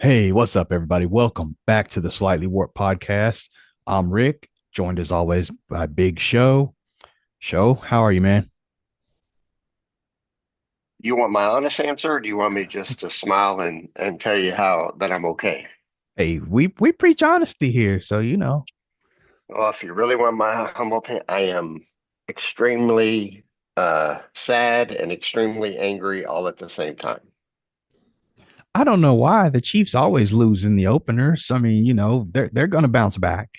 Hey, what's up, everybody? Welcome back to the Slightly Warped Podcast. I'm Rick, joined as always by Big Show. Show, how are you, man? You want my honest answer, or do you want me just to smile and tell you how that I'm okay? Hey, we preach honesty here, so you know. Well, if you really want my humble opinion, I am extremely sad and extremely angry all at the same time. I don't know why the Chiefs always lose in the openers. I mean, they're going to bounce back.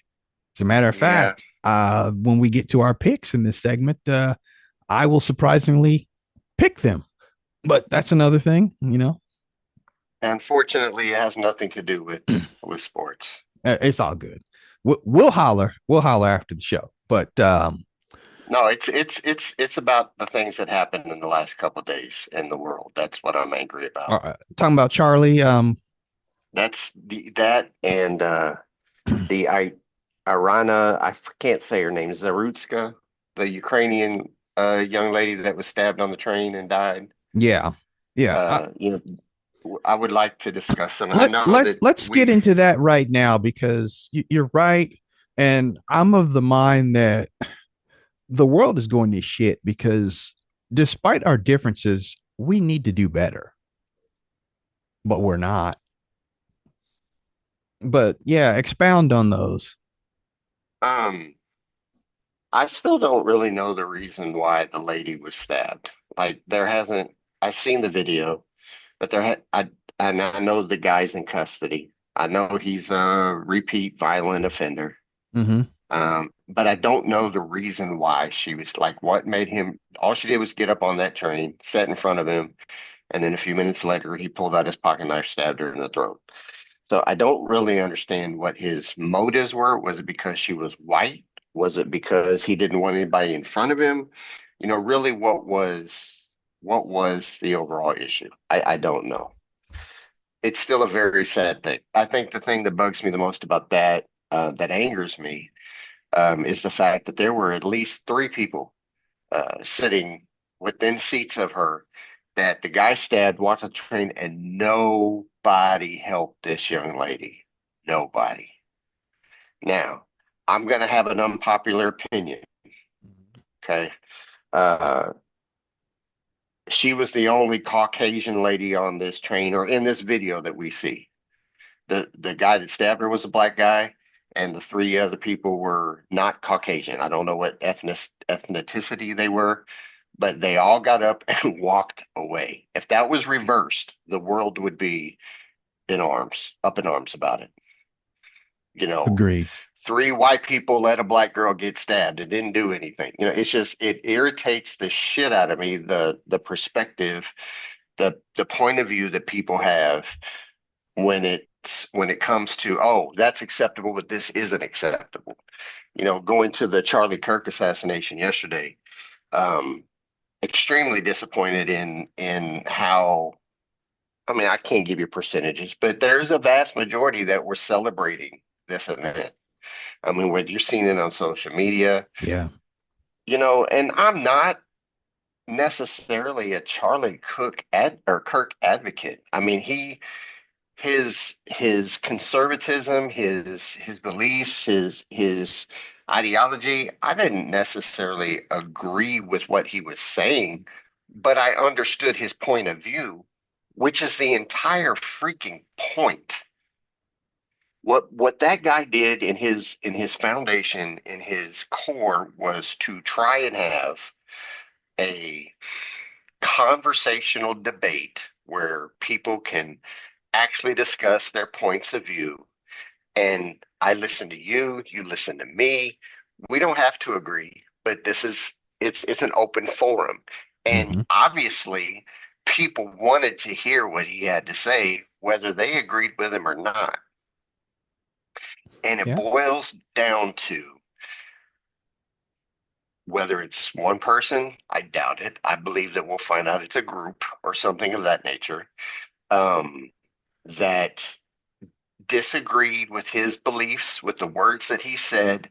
As a matter of Yeah, fact, when we get to our picks in this segment, I will surprisingly pick them. But that's another thing. unfortunately, it has nothing to do with sports. It's all good. We'll holler. We'll holler after the show. But No, it's about the things that happened in the last couple of days in the world. That's what I'm angry about. talking about Charlie. That's that and the Irana, can't say her name, Zarutska, the Ukrainian young lady that was stabbed on the train and died. Yeah, yeah. I would like to discuss them. I Let know let's that let's get we've, into that right now because you're right, and I'm of the mind that the world is going to shit because despite our differences, we need to do better, but we're not. But yeah, expound on those. um, I still don't really know the reason why the lady was stabbed. Like there hasn't, I've seen the video, but and I know the guy's in custody. I know he's a repeat violent offender. Mm-hmm. But I don't know the reason why she was like, what made him, all she did was get up on that train, sat in front of him, and then a few minutes later, he pulled out his pocket knife, stabbed her in the throat. So I don't really understand what his motives were. Was it because she was white? Was it because he didn't want anybody in front of him? Really what was the overall issue? I don't know. It's still a very sad thing. I think the thing that bugs me the most about that, that angers me, is the fact that there were at least three people sitting within seats of her that the guy stabbed, watched the train, and nobody helped this young lady. Nobody. Now, I'm going to have an unpopular opinion. Okay. Uh, she was the only Caucasian lady on this train or in this video that we see. The guy that stabbed her was a black guy, and the three other people were not Caucasian. I don't know what ethnicity they were, but they all got up and walked away. If that was reversed, the world would be up in arms about it. You know, Agreed. three white people let a black girl get stabbed. It didn't do anything. It's just it irritates the shit out of me, the perspective, the point of view that people have when it comes to, oh, that's acceptable, but this isn't acceptable. Going to the Charlie Kirk assassination yesterday, um, extremely disappointed in how, I mean, I can't give you percentages, but there's a vast majority that were celebrating this event. I mean, whether you're seeing it on social media, Yeah. and I'm not necessarily a Charlie Cook or Kirk advocate. I mean, his conservatism, his beliefs, his ideology, I didn't necessarily agree with what he was saying, but I understood his point of view, which is the entire freaking point. What that guy did in his foundation, in his core, was to try and have a conversational debate where people can actually discuss their points of view. And I listen to you, you listen to me. We don't have to agree, but it's an open forum. And Mm-hmm. obviously, people wanted to hear what he had to say, whether they agreed with him or not. And it Yeah. boils down to whether it's one person, I doubt it. I believe that we'll find out it's a group or something of that nature, um, that disagreed with his beliefs, with the words that he said,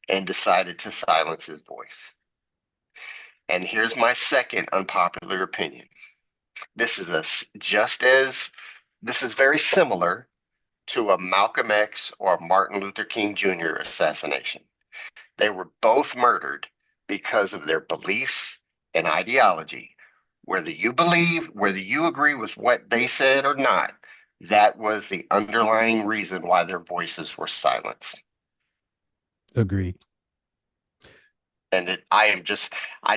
and decided to silence his voice. And here's my second unpopular opinion. This is a just as this is very similar, to a Malcolm X or Martin Luther King Jr. assassination. They were both murdered because of their beliefs and ideology. Whether you agree with what they said or not, that was the underlying reason why their voices were silenced. Agreed. And I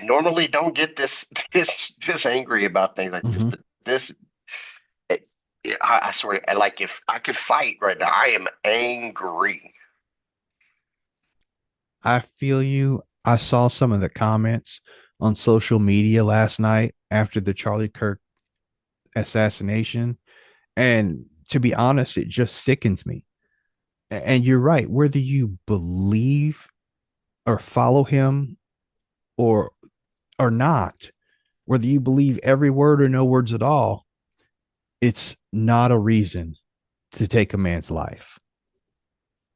normally don't get this angry about things like this, Mm-hmm. but this, it, I swear, like if I could fight right now, I am angry. I feel you. I saw some of the comments on social media last night after the Charlie Kirk assassination. And to be honest, it just sickens me. And you're right. Whether you believe or follow him or not, whether you believe every word or no words at all, it's not a reason to take a man's life.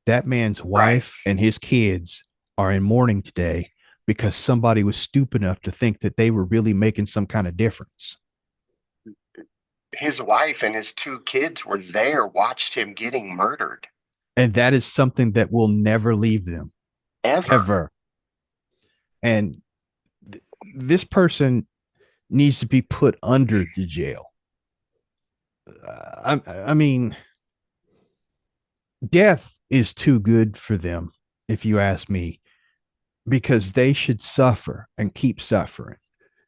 That man's Right. wife and his kids are in mourning today because somebody was stupid enough to think that they were really making some kind of difference. His wife and his two kids were there, watched him getting murdered. And that is something that will never leave them, Ever. ever. And this person needs to be put under the jail. I mean, death is too good for them, if you ask me, because they should suffer and keep suffering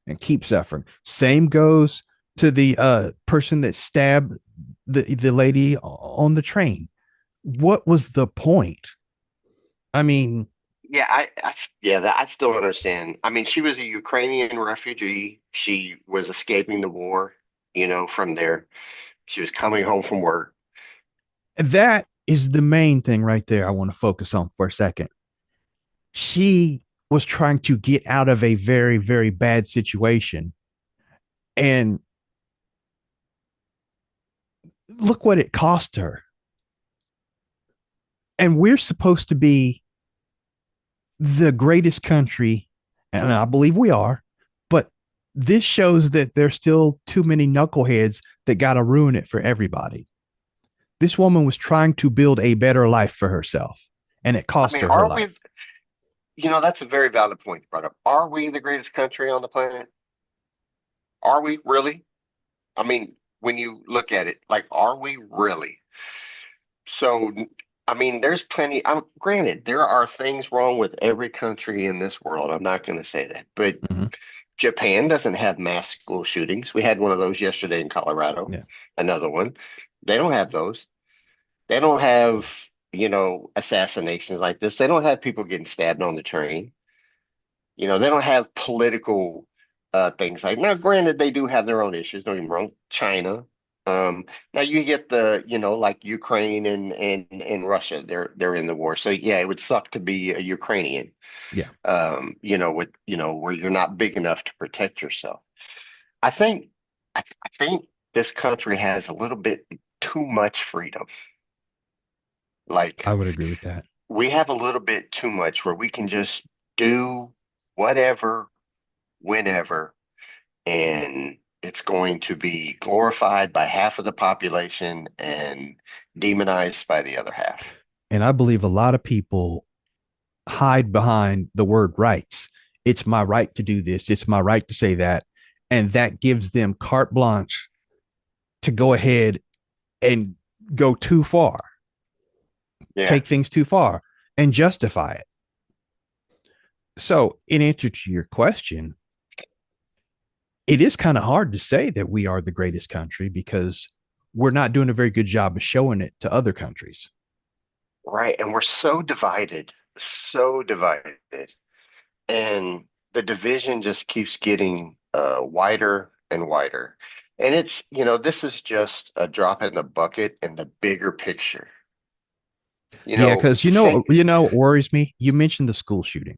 and keep suffering. Same goes to the person that stabbed the lady on the train. What was the point? I mean, Yeah, I still understand. I mean, she was a Ukrainian refugee. She was escaping the war, from there. She was coming home from work. that is the main thing right there I want to focus on for a second. She was trying to get out of a very, very bad situation. And look what it cost her. And we're supposed to be the greatest country, and I believe we are, but this shows that there's still too many knuckleheads that got to ruin it for everybody. This woman was trying to build a better life for herself, and it I cost mean, her are we, life. that's a very valid point you brought up. Are we the greatest country on the planet? Are we really? I mean, when you look at it, like, are we really? So, I mean, there's plenty. Granted, there are things wrong with every country in this world. I'm not going to say that, but Mm-hmm. Japan doesn't have mass school shootings. We had one of those yesterday in Colorado, Yeah. another one. They don't have those. They don't have, assassinations like this. They don't have people getting stabbed on the train. They don't have political things like now, granted, they do have their own issues, don't get me wrong. China. Now you get the, like Ukraine and Russia, they're in the war. So yeah, it would suck to be a Ukrainian, Yeah. where you're not big enough to protect yourself. I think I think this country has a little bit too much freedom. I Like would agree with that. we have a little bit too much where we can just do whatever, whenever, and it's going to be glorified by half of the population and demonized by the other half. And I believe a lot of people hide behind the word rights. It's my right to do this. It's my right to say that. And that gives them carte blanche to go ahead and go too far, Yeah, take things too far, and justify it. So, in answer to your question, it is kind of hard to say that we are the greatest country because we're not doing a very good job of showing it to other countries. right. And we're so divided, so divided. And the division just keeps getting wider and wider. And this is just a drop in the bucket in the bigger picture. Yeah, because Think, what worries me. You mentioned the school shooting.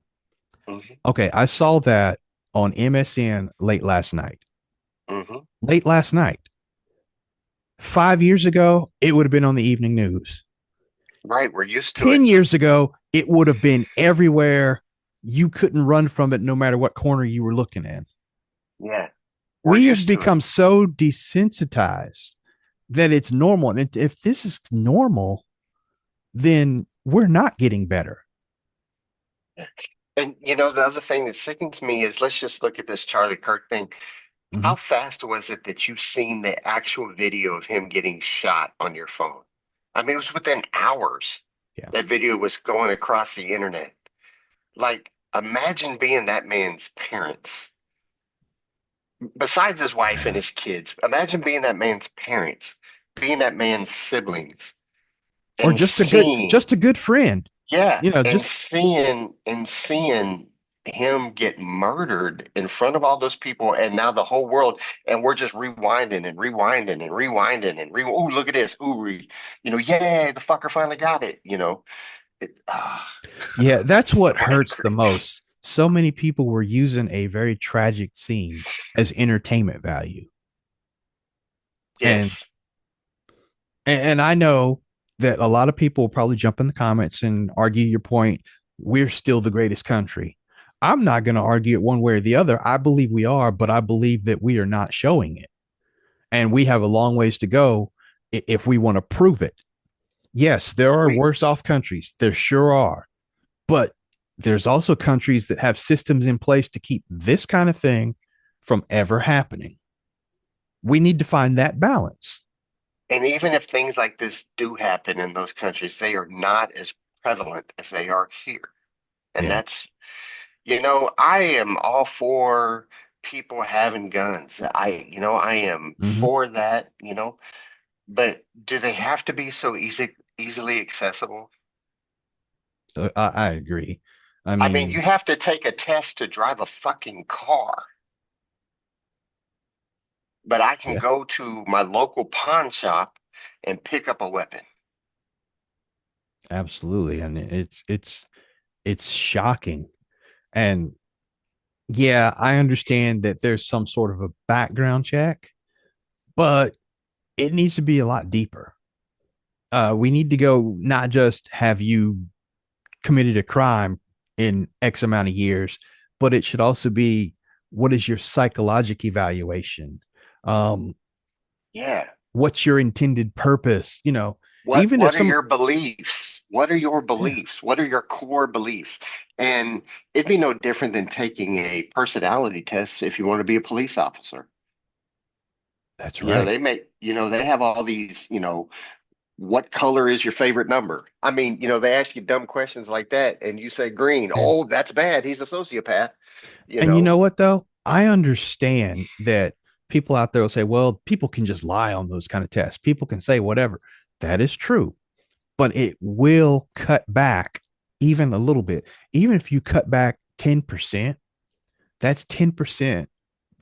hmm Okay, I saw that on MSN late last night. hmm Late last night. 5 years ago, it would have been on the evening news. right, we're used to it. 10 years ago, it would have been everywhere. You couldn't run from it no matter what corner you were looking at. Yeah, we're We have used to it. become so desensitized that it's normal. And if this is normal, then we're not getting better. And the other thing that sickens me is, let's just look at this Charlie Kirk thing. Mm-hmm. How fast was it that you seen the actual video of him getting shot on your phone? I mean, it was within hours. Yeah. That video was going across the internet. Like, imagine being that man's parents, besides his wife and his kids. Imagine being that man's parents, being that man's siblings, Or and seeing, just a good friend. yeah, You know, and just seeing him get murdered in front of all those people, and now the whole world, and we're just rewinding and rewinding and rewinding and oh, look at this, ooh, yeah, the fucker finally got it. It, yeah, that's what Mind hurts the creeps. most. So many people were using a very tragic scene as entertainment value. Yes, And and I know that a lot of people will probably jump in the comments and argue your point. We're still the greatest country. I'm not going to argue it one way or the other. I believe we are, but I believe that we are not showing it. And we have a long ways to go if we want to prove it. Yes, there are we worse off countries. There sure are. But there's also countries that have systems in place to keep this kind of thing from ever happening. We need to find that balance. And even if things like this do happen in those countries, they are not as prevalent as they are here. And Yeah. that's, I am all for people having guns. I am Mm-hmm. for that, but do they have to be so easily accessible? I agree. I I mean, you mean, have to take a test to drive a fucking car, but I can yeah, go to my local pawn shop and pick up a weapon. absolutely. And it's shocking. And yeah, I understand that there's some sort of a background check, but it needs to be a lot deeper. We need to go not just have you committed a crime in X amount of years, but it should also be what is your psychological evaluation? Um, Yeah. what's your intended purpose? What Even if what are some, your beliefs? What are your yeah, beliefs? What are your core beliefs? And it'd be no different than taking a personality test if you want to be a police officer. that's right. They have all these, what color is your favorite number? I mean, they ask you dumb questions like that and you say green. And Oh, that's bad. He's a sociopath, you and you know. know what though? I understand that people out there will say, well, people can just lie on those kind of tests. People can say whatever. That is true, but it will cut back even a little bit. Even if you cut back 10%, that's 10%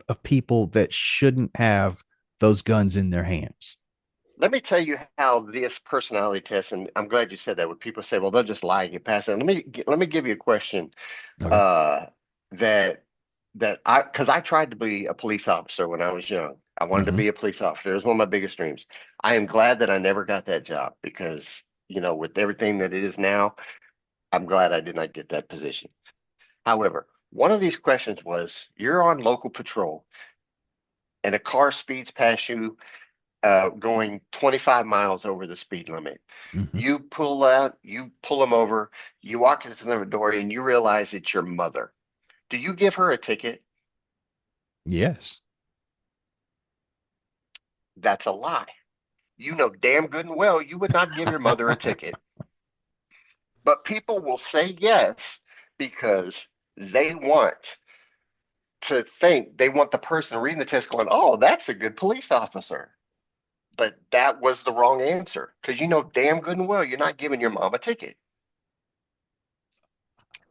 of people that shouldn't have those guns in their hands. Let me tell you how this personality test, and I'm glad you said that. When people say, "Well, they'll just lie and get past it," let me give you a question Okay. uh, that because I tried to be a police officer when I was young. I wanted to Mm-hmm. be a police officer. It was one of my biggest dreams. I am glad that I never got that job because, with everything that it is now, I'm glad I did not get that position. However, one of these questions was, you're on local patrol and a car speeds past you, going 25 miles over the speed limit. Mm-hmm. You pull them over, you walk into the door and you realize it's your mother. Do you give her a ticket? Yes. That's a lie. You know damn good and well you would not give your mother a ticket. But people will say yes because they want they want the person reading the test going, oh, that's a good police officer. But that was the wrong answer because you know damn good and well you're not giving your mom a ticket.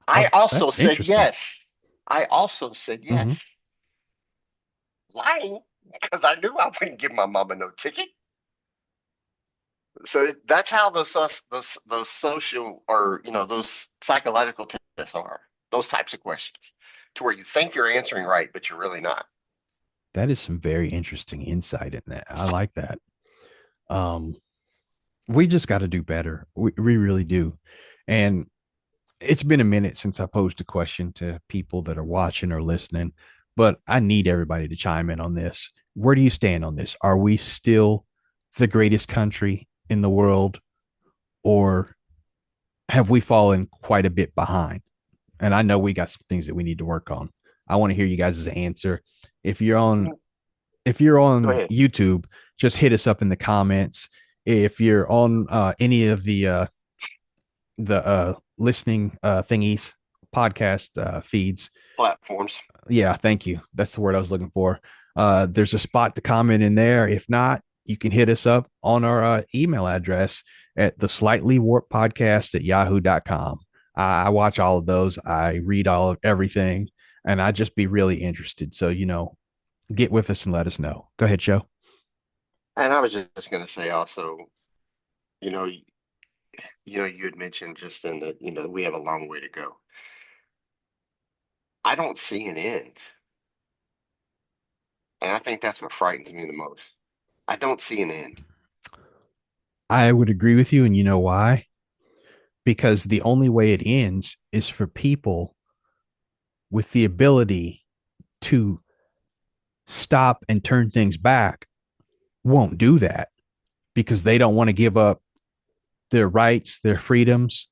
I Oh, also that's said interesting. yes. I also said yes. Mm-hmm. Lying because I knew I wouldn't give my mama no ticket. So that's how those social, or those psychological tests are. Those types of questions, to where you think you're answering right, but you're really not. That is some very interesting insight in that. I like that. Um, we just got to do better. We really do. And it's been a minute since I posed a question to people that are watching or listening, but I need everybody to chime in on this. Where do you stand on this? Are we still the greatest country in the world, or have we fallen quite a bit behind? And I know we got some things that we need to work on. I want to hear you guys' answer. If you're on if you're Go on ahead. YouTube, just hit us up in the comments. If you're on any of the listening thingies, podcast feeds, Platforms. yeah, thank you. That's the word I was looking for. There's a spot to comment in there. If not, you can hit us up on our email address at the slightly warped podcast at yahoo.com. I watch all of those. I read all of everything, and I just be really interested. So, get with us and let us know. Go ahead, Joe. And I was just going to say also, you know, you had mentioned just then that, we have a long way to go. I don't see an end. And I think that's what frightens me the most. I don't see an end. I would agree with you, and you know why? Because the only way it ends is for people with the ability to stop and turn things back won't do that because they don't want to give up their rights, their freedoms,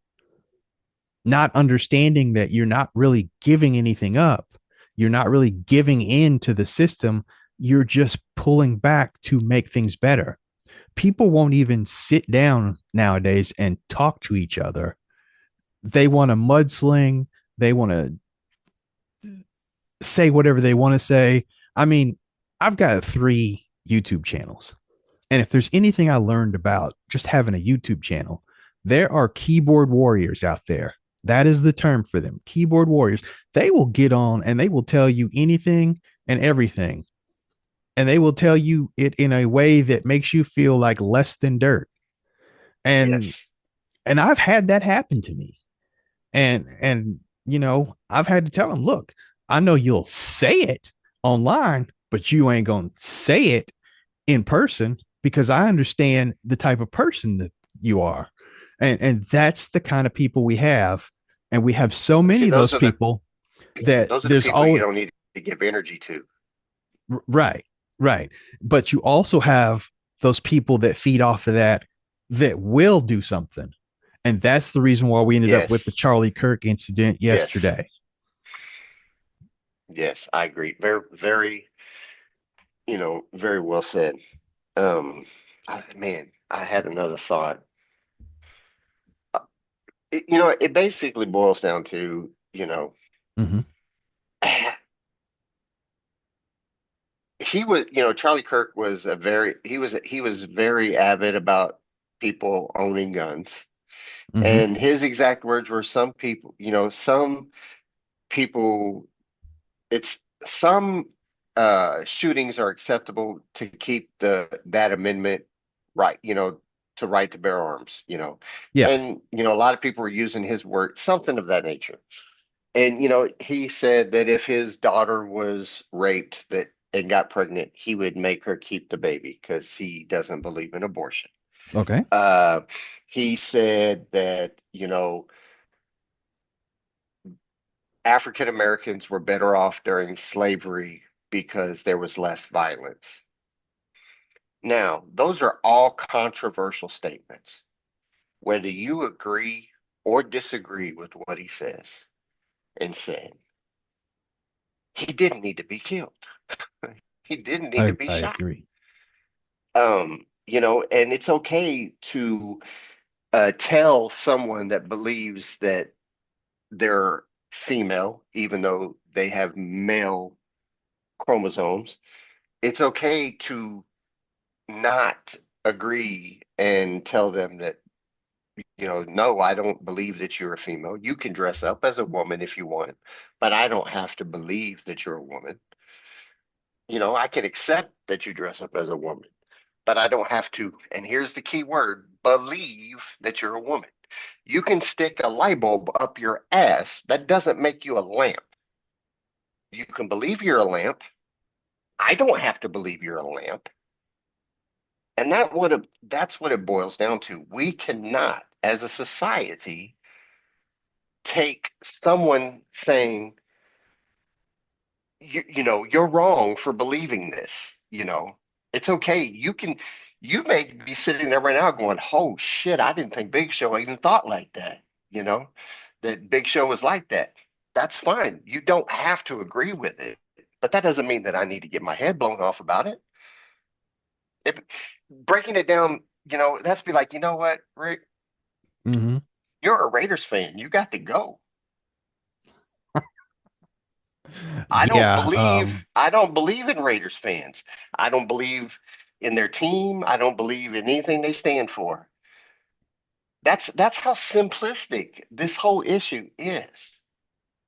not understanding that you're not really giving anything up. You're not really giving in to the system. You're just pulling back to make things better. People won't even sit down nowadays and talk to each other. They want to mudsling. They want to say whatever they want to say. I mean, I've got 3 YouTube channels. And if there's anything I learned about just having a YouTube channel, there are keyboard warriors out there. That is the term for them, keyboard warriors. They will get on and they will tell you anything and everything. And they will tell you it in a way that makes you feel like less than dirt. Yes. And I've had that happen to me. And I've had to tell them, look, I know you'll say it online, but you ain't gonna say it in person because I understand the type of person that you are. And that's the kind of people we have. And we have so See, many of those those are the people that those are the there's people you always don't need to give energy to. right, right. But you also have those people that feed off of that will do something. And that's the reason why we ended up Yes. with the Charlie Kirk incident Yes. yesterday. Yes, I agree. Very, very, very well said. Um, man, I had another thought. It basically boils down to, Mm-hmm. Charlie Kirk was he was very avid about people owning guns. Mm-hmm. And his exact words were some people it's some shootings are acceptable to keep that amendment right, to right to bear arms, Yeah. And a lot of people were using his word, something of that nature. And he said that if his daughter was raped that and got pregnant, he would make her keep the baby because he doesn't believe in abortion. Okay. Uh, he said that, African Americans were better off during slavery because there was less violence. Now, those are all controversial statements. Whether you agree or disagree with what he says and said, he didn't need to be killed. He didn't need to be I shot. agree. And it's okay to tell someone that believes that they're female, even though they have male chromosomes. It's okay to not agree and tell them that, no, I don't believe that you're a female. You can dress up as a woman if you want, but I don't have to believe that you're a woman. I can accept that you dress up as a woman, but I don't have to, and here's the key word, believe that you're a woman. You can stick a light bulb up your ass. That doesn't make you a lamp. You can believe you're a lamp. I don't have to believe you're a lamp. And that's what it boils down to. We cannot, as a society, take someone saying, you're wrong for believing this. It's okay. You may be sitting there right now going, "Oh shit, I didn't think Big Show even thought like that." You know, that Big Show was like that. That's fine. You don't have to agree with it, but that doesn't mean that I need to get my head blown off about it. If breaking it down, that's be like, you know what, Rick, Hmm. you're a Raiders fan. You got to go. Yeah. I don't believe in Raiders fans. I don't believe in their team. I don't believe in anything they stand for. That's how simplistic this whole issue is.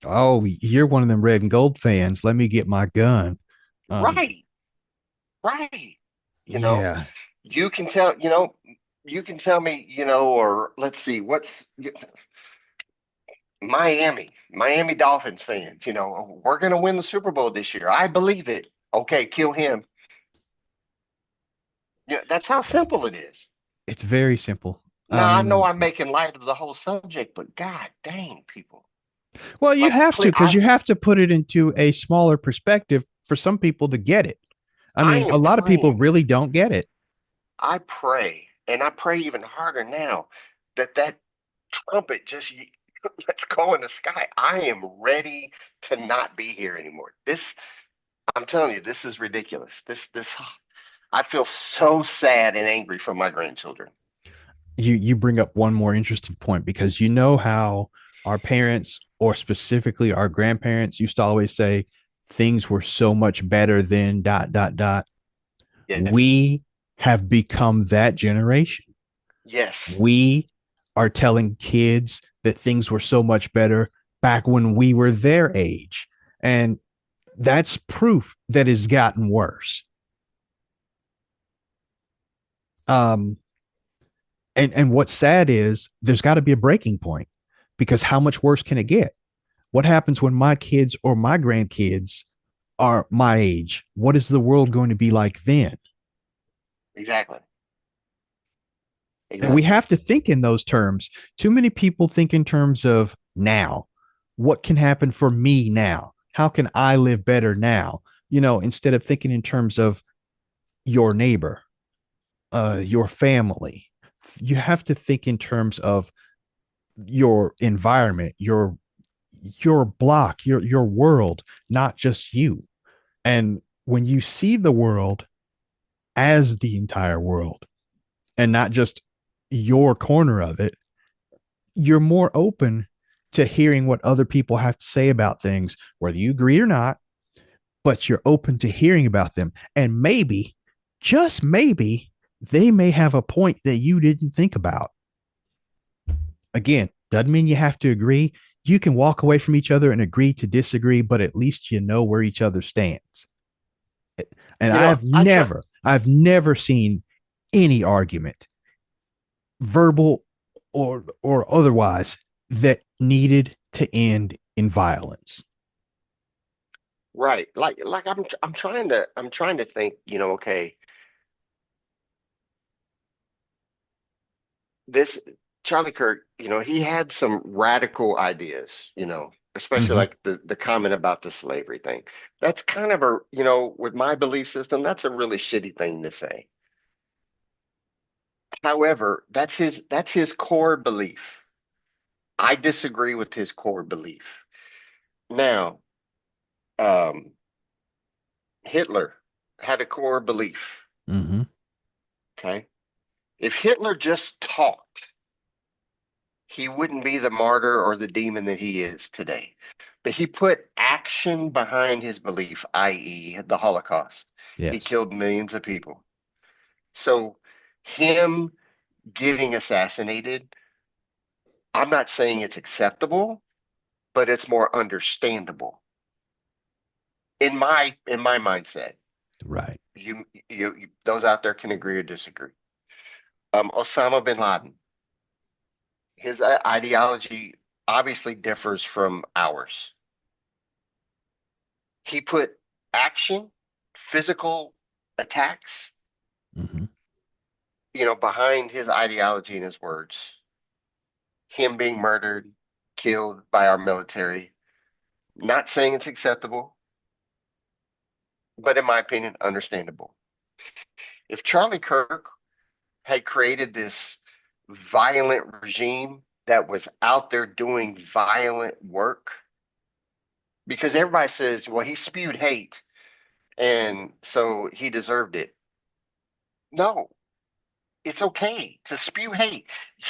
Oh, you're one of them red and gold fans. Let me get my gun. Um, Right, right. You know, yeah. you can tell, you can tell me, or let's see, what's Miami Dolphins fans, we're going to win the Super Bowl this year. I believe it. Okay, kill him. Yeah, that's how simple it is. It's very simple. I Now, I know mean, I'm making light of the whole subject, but god dang, people. well, you Like, have to please, because you have to put it into a smaller perspective for some people to get it. I I mean, a am lot of people praying. really don't get it. I pray, and I pray even harder now that trumpet just let's go in the sky. I am ready to not be here anymore. I'm telling you, this is ridiculous. I feel so sad and angry for my grandchildren. You bring up one more interesting point because you know how our parents or specifically our grandparents used to always say things were so much better than dot dot dot. Yes, We have become that generation. yes, We are telling kids that things were so much better back when we were their age. And that's proof that it's gotten worse. Um, and what's sad is there's got to be a breaking point because how much worse can it get? What happens when my kids or my grandkids are my age? What is the world going to be like then? exactly, And we exactly. have to think in those terms. Too many people think in terms of now. What can happen for me now? How can I live better now? Instead of thinking in terms of your neighbor, your family, you have to think in terms of your environment, your block, your world, not just you. And when you see the world as the entire world and not just your corner of it, you're more open to hearing what other people have to say about things, whether you agree or not, but you're open to hearing about them. And maybe, just maybe, they may have a point that you didn't think about. Again, doesn't mean you have to agree. You can walk away from each other and agree to disagree, but at least you know where each other stands. And You know, I try. I've never seen any argument, verbal or otherwise, that needed to end in violence. Right. Like I'm trying to think, okay, this Charlie Kirk, he had some radical ideas, especially Mm-hmm. like the comment about the slavery thing. That's kind of with my belief system, that's a really shitty thing to say. However, that's his core belief. I disagree with his core belief. Now, um, Hitler had a core belief, Mm-hmm. okay? If Hitler just talked, he wouldn't be the martyr or the demon that he is today. But he put action behind his belief, i.e., the Holocaust. He Yes. killed millions of people. So, him getting assassinated, I'm not saying it's acceptable, but it's more understandable in my mindset. Right. Those out there can agree or disagree. Osama bin Laden, his ideology obviously differs from ours. He put action, physical attacks, Mm-hmm. behind his ideology and his words. Him being murdered, killed by our military. Not saying it's acceptable, but in my opinion, understandable. If Charlie Kirk had created this violent regime that was out there doing violent work because everybody says, well, he spewed hate and so he deserved it. No, it's okay to spew hate.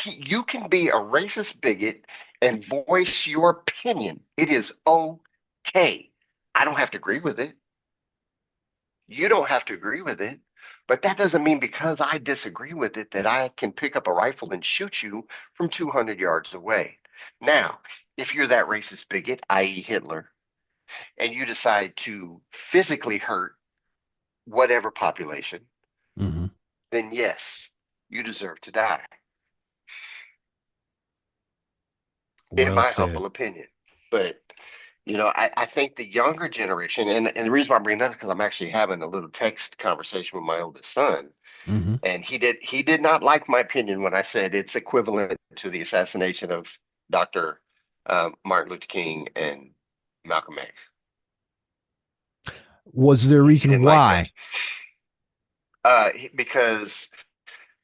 You can be a racist bigot and voice your opinion. It is okay. I don't have to agree with it. You don't have to agree with it. But that doesn't mean because I disagree with it that I can pick up a rifle and shoot you from 200 yards away. Now, if you're that racist bigot, i.e., Hitler, and you decide to physically hurt whatever population, Mm-hmm. then yes, you deserve to die, in Well my said. humble opinion. But I think the younger generation, and the reason why I bring that up is because I'm actually having a little text conversation with my oldest son, Mm-hmm. and he did not like my opinion when I said it's equivalent to the assassination of Dr. Martin Luther King and Malcolm X. Was there a He reason didn't like that why? because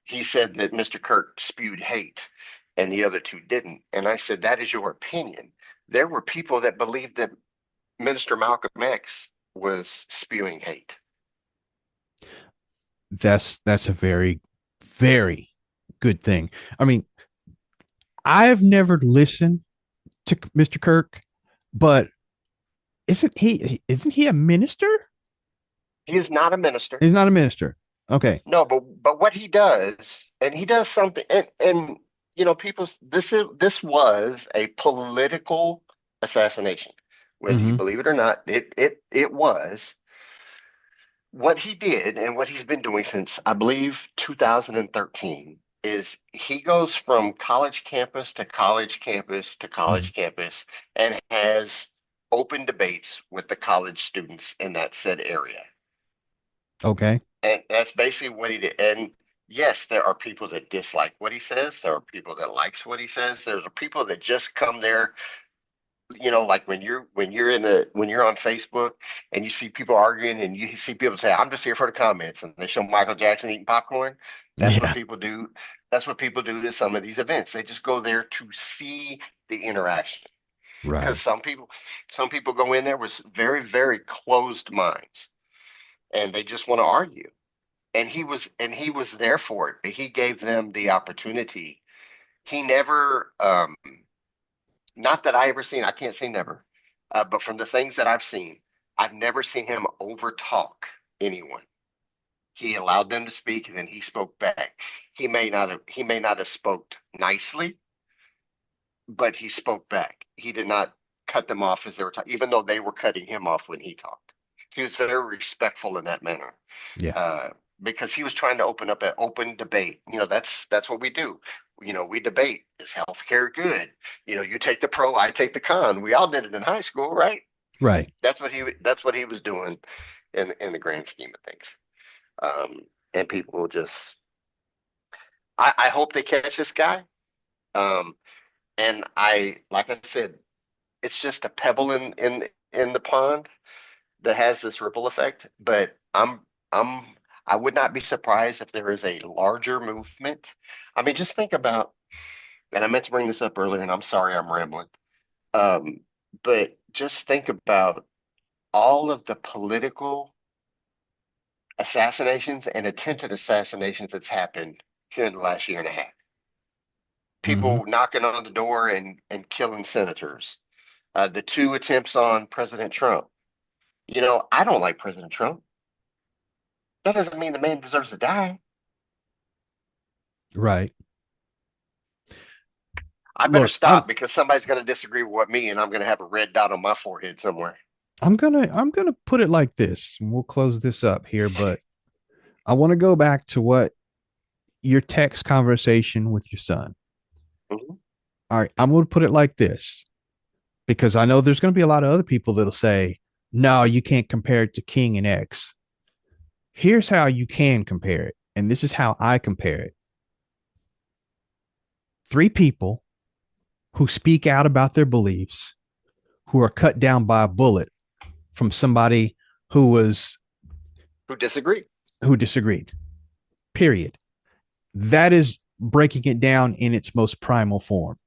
he said that Mr. Kirk spewed hate and the other two didn't. And I said, that is your opinion. There were people that believed that Minister Malcolm X was spewing hate. That's a very, very good thing. I mean, I've never listened to Mr. Kirk, but isn't he a minister? He is not a minister. He's not a minister. Okay. No, but what he does, and he does something, and people, this was a political assassination, whether you Mm-hmm. believe it or not. It was. What he did and what he's been doing since I believe 2013 is he goes from college campus to college campus to Mm-hmm. college campus and has open debates with the college students in that said area. Okay. And that's basically what he did. And yes, there are people that dislike what he says. There are people that likes what he says. There's people that just come there, like when you're on Facebook and you see people arguing and you see people say, "I'm just here for the comments," and they show Michael Jackson eating popcorn. That's what Yeah. people do. That's what people do to some of these events. They just go there to see the interaction. Because Right. some people go in there with very, very closed minds and they just want to argue. And he was there for it. He gave them the opportunity. He never, not that I ever seen, I can't say never, but from the things that I've seen, I've never seen him over talk anyone. He allowed them to speak and then he spoke back. He may not have spoke nicely, but he spoke back. He did not cut them off as they were talking, even though they were cutting him off when he talked. He was very respectful in that manner. Yeah. uh, because he was trying to open up an open debate. That's what we do. We debate. Is healthcare good? You take the pro, I take the con. We all did it in high school, right? Right. That's what he was doing in the grand scheme of things. And people will just. I hope they catch this guy. Um, and like I said, it's just a pebble in the pond that has this ripple effect. But I'm I would not be surprised if there is a larger movement. I mean, just think about, and I meant to bring this up earlier, and I'm sorry I'm rambling. Um, but just think about all of the political assassinations and attempted assassinations that's happened here in the last year and a half. Mm-hmm. People knocking on the door and killing senators. The two attempts on President Trump. I don't like President Trump. That doesn't mean the man deserves to die. Right. I better Look, I'm stop because somebody's going to disagree with me, and I'm going to have a red dot on my forehead somewhere. I'm gonna put it like this, and we'll close this up here, but I want to go back to what your text conversation with your son. Mhm. All right, I'm gonna put it like this because I know there's gonna be a lot of other people that'll say, no, you can't compare it to King and X. Here's how you can compare it, and this is how I compare it. Three people who speak out about their beliefs, who are cut down by a bullet from somebody who was Who disagree? who disagreed. Period. That is breaking it down in its most primal form.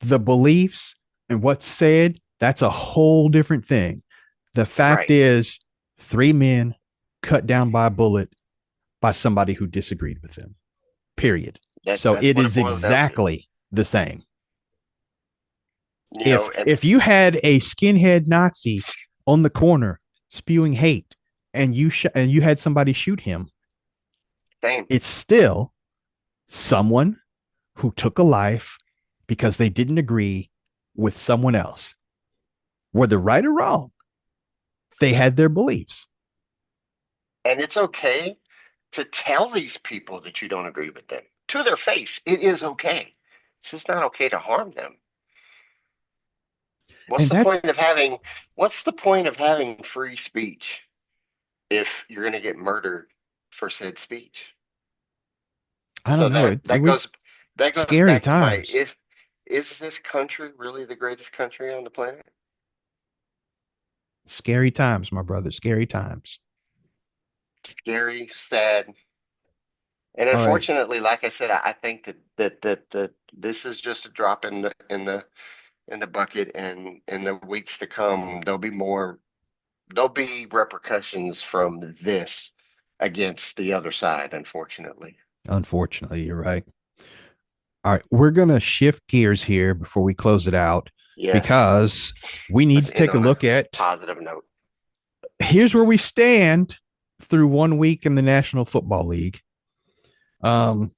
The beliefs and what's said, that's a whole different thing. The fact Right. is, three men cut down by a bullet by somebody who disagreed with them, period. So That's it what it is boils down to. exactly the same. You If know, and if you had a skinhead Nazi on the corner spewing hate and and you had somebody shoot him, same. it's still someone who took a life because they didn't agree with someone else. Whether right or wrong, they had their beliefs. And it's okay to tell these people that you don't agree with them to their face. It is okay. It's just not okay to harm them. What's And the that's, point of having what's the point of having free speech if you're going to get murdered for said speech? I So don't know. that goes Scary back to my times. if is this country really the greatest country on the planet? Scary times, my brother. Scary times. Scary, sad, and All right. unfortunately, like I said, I think that this is just a drop in the bucket, and in the weeks to come, there'll be repercussions from this against the other side, unfortunately. Unfortunately, you're right. All right. We're going to shift gears here before we close it out Yes, because we need let's to end take a on a look at positive note. here's where we stand through 1 week in the National Football League. Um,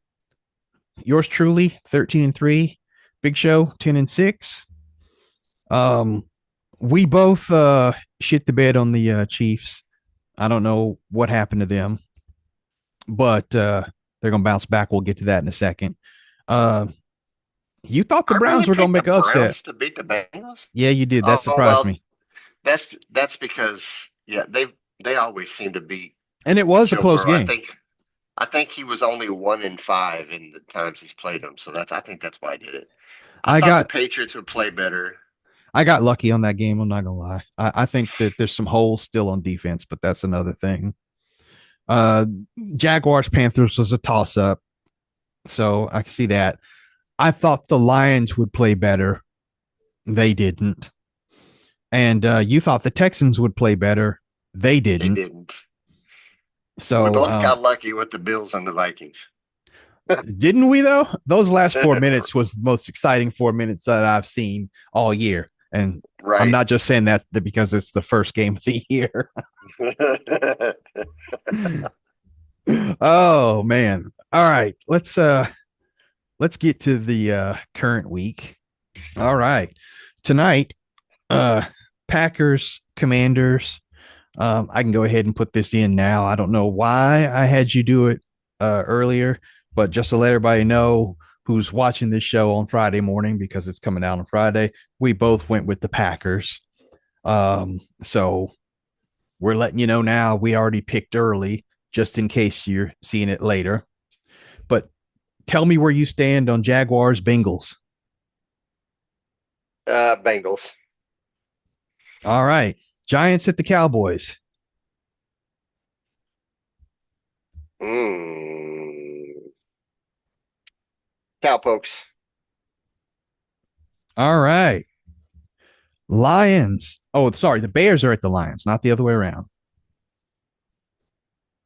yours truly, 13-3. Big Show, 10-6. Um, we both shit the bed on the Chiefs. I don't know what happened to them, but they're gonna bounce back. We'll get to that in a second. Uh, you thought the I really Browns were gonna picked the make an upset. Browns to beat the Bengals. Yeah, you did. That Oh surprised well, me. that's because yeah, they always seem to beat And it was a Joe close Burrow. game. I think he was only 1-5 in the times he's played them, so I think that's why I did it. I I thought the got Patriots would play better. I got lucky on that game. I'm not gonna lie. I think that there's some holes still on defense, but that's another thing. Uh, Jaguars Panthers was a toss up, so I can see that. I thought the Lions would play better. They didn't. And you thought the Texans would play better. They They didn't. didn't. We So both got lucky with the Bills and the Vikings. didn't we though? Those last 4 minutes was the most exciting 4 minutes that I've seen all year. And I'm Right. not just saying that because it's the first game of the year. Oh man. All right. Let's get to the current week. All right. Tonight, uh Packers, Commanders. I can go ahead and put this in now. I don't know why I had you do it earlier, but just to let everybody know who's watching this show on Friday morning because it's coming out on Friday, we both went with the Packers. So we're letting you know now. We already picked early, just in case you're seeing it later. But tell me where you stand on Jaguars, Bengals. Bengals. All right, Giants at the Cowboys. Mm. Cowpokes. All right, Lions. Oh, sorry, the Bears are at the Lions, not the other way around.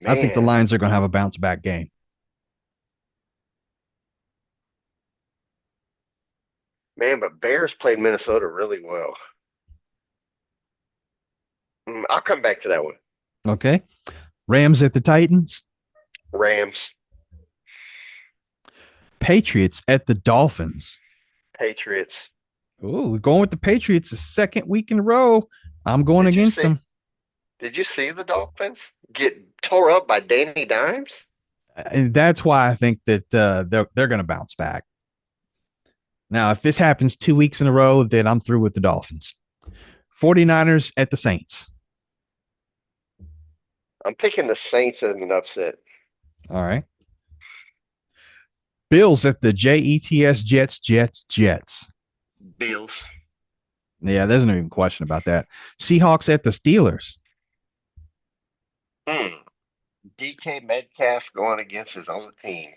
I think the Man, Lions are going to have a bounce back game. but Bears played Minnesota really well. I'll come back to that one. Okay. Rams at the Titans. Rams, Patriots at the Dolphins. Patriots. Ooh, we're going with the Patriots the second week in a row. I'm going Did you against see? them. Did you see the Dolphins get tore up by Danny Dimes? And that's why I think that they're going to bounce back. Now, if this happens 2 weeks in a row, then I'm through with the Dolphins. 49ers at the Saints. I'm picking the Saints as an upset. All right. Bills at the Jets, Jets. Bills. Yeah, there's no even question about that. Seahawks at the Steelers. Hmm. DK Metcalf going against his own team.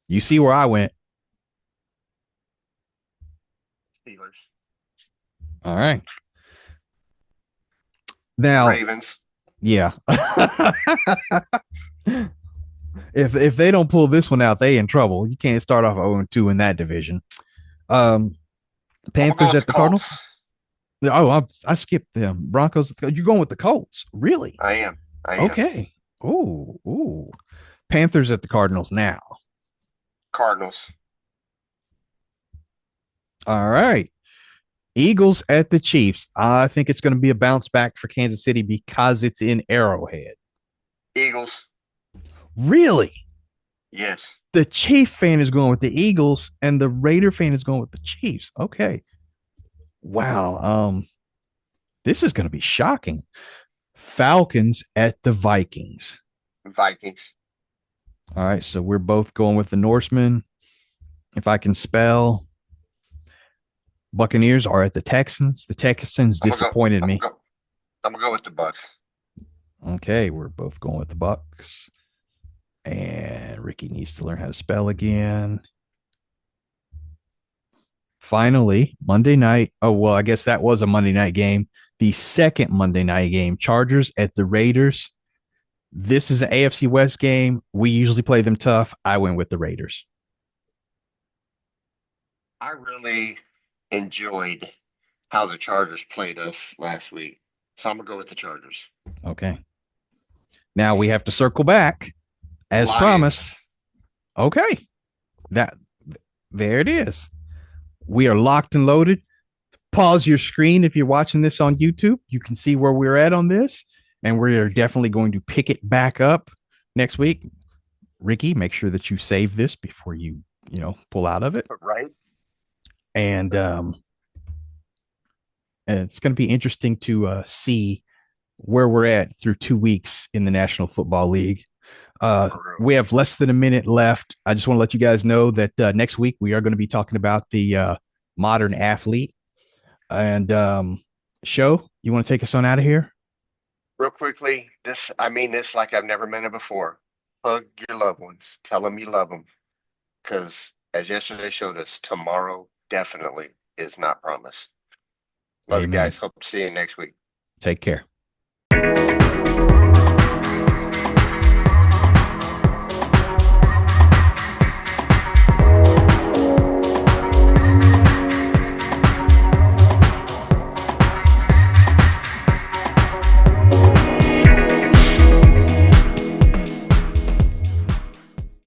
You see where I went. Steelers. All right. Now, Ravens. yeah. If they don't pull this one out, they in trouble. You can't start off 0-2 in that division. Um, I'm gonna go Panthers with at the the Colts. Cardinals. Oh, I skipped them. Broncos. You're going with the Colts, really? I am. I am. Okay. Ooh. Panthers at the Cardinals now. Cardinals. All right. Eagles at the Chiefs. I think it's going to be a bounce back for Kansas City because it's in Arrowhead. Eagles. Really? Yes. The Chief fan is going with the Eagles and the Raider fan is going with the Chiefs. Okay. Wow. This is going to be shocking. Falcons at the Vikings. Vikings. All right, so we're both going with the Norsemen. If I can spell, Buccaneers are at the Texans. The Texans I'm gonna go. disappointed I'm me. gonna go. I'm gonna go with the Bucks. Okay, we're both going with the Bucks. And Ricky needs to learn how to spell again. Finally, Monday night. Oh, well, I guess that was a Monday night game. The second Monday night game, Chargers at the Raiders. This is an AFC West game. We usually play them tough. I went with the Raiders. I really enjoyed how the Chargers played us last week, so I'm gonna go with the Chargers. Okay. Now we have to circle back as Lions. promised. Okay. That there it is. We are locked and loaded. Pause your screen if you're watching this on YouTube. You can see where we're at on this. And we are definitely going to pick it back up next week. Ricky, make sure that you save this before you pull out of it. Right. And it's going to be interesting to see where we're at through 2 weeks in the National Football League. We have less than a minute left. I just want to let you guys know that next week we are going to be talking about the modern athlete. And show, you want to take us on out of here? Real quickly, this I mean this like I've never meant it before. Hug your loved ones. Tell them you love them, because as yesterday showed us, tomorrow definitely is not promised. Love you Amen. guys. Hope to see you next week. Take care.